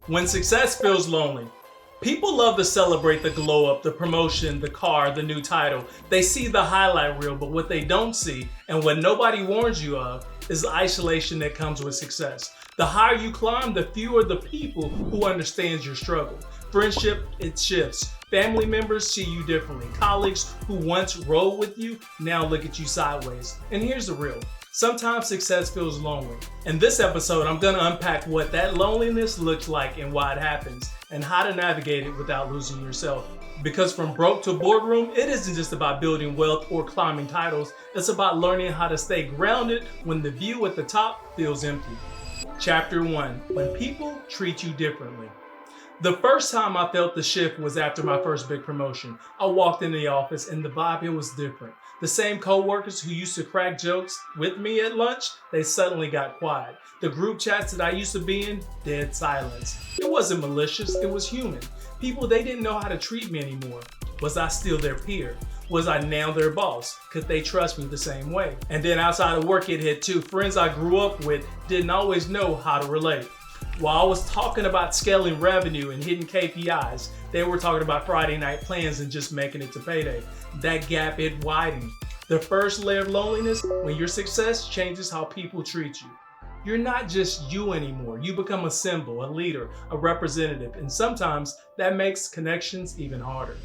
When success feels lonely, people love to celebrate the glow up, the promotion, the car, the new title. They see the highlight reel, but what they don't see, and what nobody warns you of, is the isolation that comes with success. The higher you climb, the fewer the people who understand your struggle. Friendship, it shifts. Family members see you differently. Colleagues who once rolled with you now look at you sideways. And here's the real. Sometimes success feels lonely. In this episode, I'm gonna unpack what that loneliness looks like and why it happens, and how to navigate it without losing yourself. Because from broke to boardroom, it isn't just about building wealth or climbing titles. It's about learning how to stay grounded when the view at the top feels empty. Chapter 1, when people treat you differently. The first time I felt the shift was after my first big promotion. I walked in the office and the vibe, it was different. The same coworkers who used to crack jokes with me at lunch, they suddenly got quiet. The group chats that I used to be in, dead silence. It wasn't malicious, it was human. People, they didn't know how to treat me anymore. Was I still their peer? Was I now their boss? Could they trust me the same way? And then outside of work, it hit too. Friends I grew up with didn't always know how to relate. While I was talking about scaling revenue and hitting KPIs, they were talking about Friday night plans and just making it to payday. That gap, it widened. The first layer of loneliness, when your success changes how people treat you. You're not just you anymore. You become a symbol, a leader, a representative, and sometimes that makes connections even harder.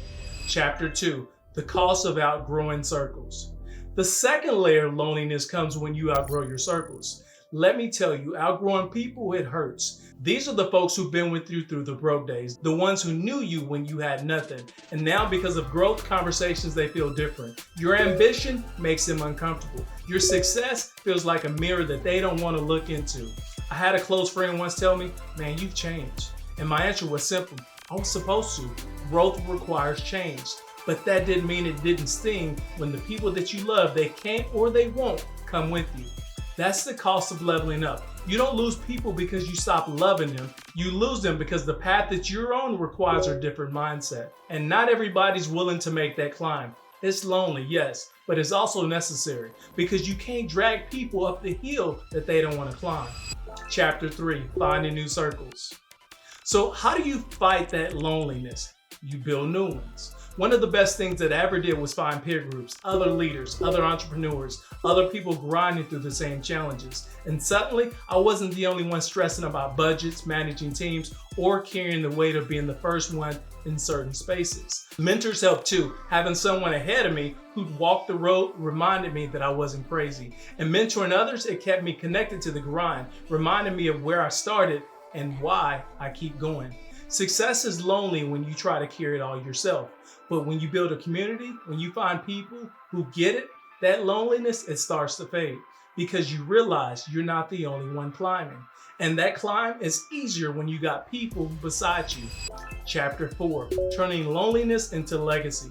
Chapter 2, the cost of outgrowing circles. The second layer of loneliness comes when you outgrow your circles. Let me tell you, outgrowing people, it hurts. These are the folks who've been with you through the broke days, the ones who knew you when you had nothing. And now because of growth conversations, they feel different. Your ambition makes them uncomfortable. Your success feels like a mirror that they don't want to look into. I had a close friend once tell me, man, you've changed. And my answer was simple. I was supposed to. Growth requires change. But that didn't mean it didn't sting when the people that you love, they can't or they won't come with you. That's the cost of leveling up. You don't lose people because you stop loving them. You lose them because the path that you're on requires a different mindset. And not everybody's willing to make that climb. It's lonely, yes, but it's also necessary because you can't drag people up the hill that they don't want to climb. Chapter 3, finding new circles. So how do you fight that loneliness? You build new ones. One of the best things that I ever did was find peer groups, other leaders, other entrepreneurs, other people grinding through the same challenges. And suddenly, I wasn't the only one stressing about budgets, managing teams, or carrying the weight of being the first one in certain spaces. Mentors helped too. Having someone ahead of me who'd walked the road reminded me that I wasn't crazy. And mentoring others, it kept me connected to the grind, reminding me of where I started and why I keep going. Success is lonely when you try to carry it all yourself. But when you build a community, when you find people who get it, that loneliness, it starts to fade because you realize you're not the only one climbing. And that climb is easier when you got people beside you. Chapter 4, turning loneliness into legacy.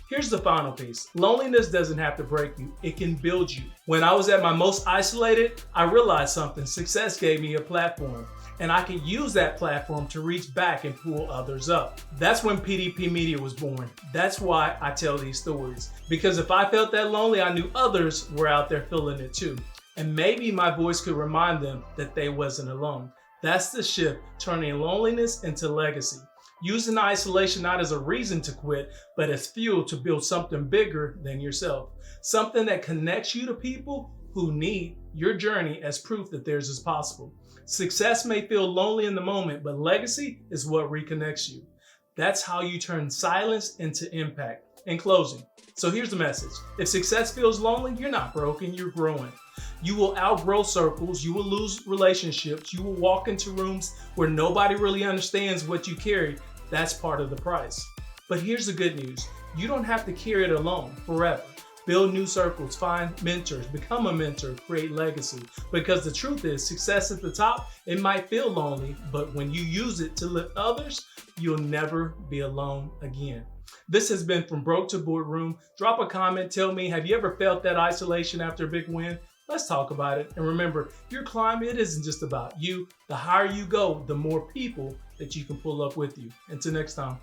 Here's the final piece. Loneliness doesn't have to break you, it can build you. When I was at my most isolated, I realized something. Success gave me a platform. And I could use that platform to reach back and pull others up. That's when PDP Media was born. That's why I tell these stories. Because if I felt that lonely, I knew others were out there feeling it too. And maybe my voice could remind them that they wasn't alone. That's the shift, turning loneliness into legacy. Using isolation not as a reason to quit, but as fuel to build something bigger than yourself. Something that connects you to people who need your journey as proof that theirs is possible. Success may feel lonely in the moment, but legacy is what reconnects you. That's how you turn silence into impact. In closing, so here's the message. If success feels lonely, you're not broken, you're growing. You will outgrow circles, you will lose relationships, you will walk into rooms where nobody really understands what you carry. That's part of the price. But here's the good news. You don't have to carry it alone forever. Build new circles, find mentors, become a mentor, create legacy. Because the truth is, success at the top, it might feel lonely, but when you use it to lift others, you'll never be alone again. This has been From Broke to Boardroom. Drop a comment, tell me, have you ever felt that isolation after a big win? Let's talk about it. And remember, your climb, it isn't just about you. The higher you go, the more people that you can pull up with you. Until next time.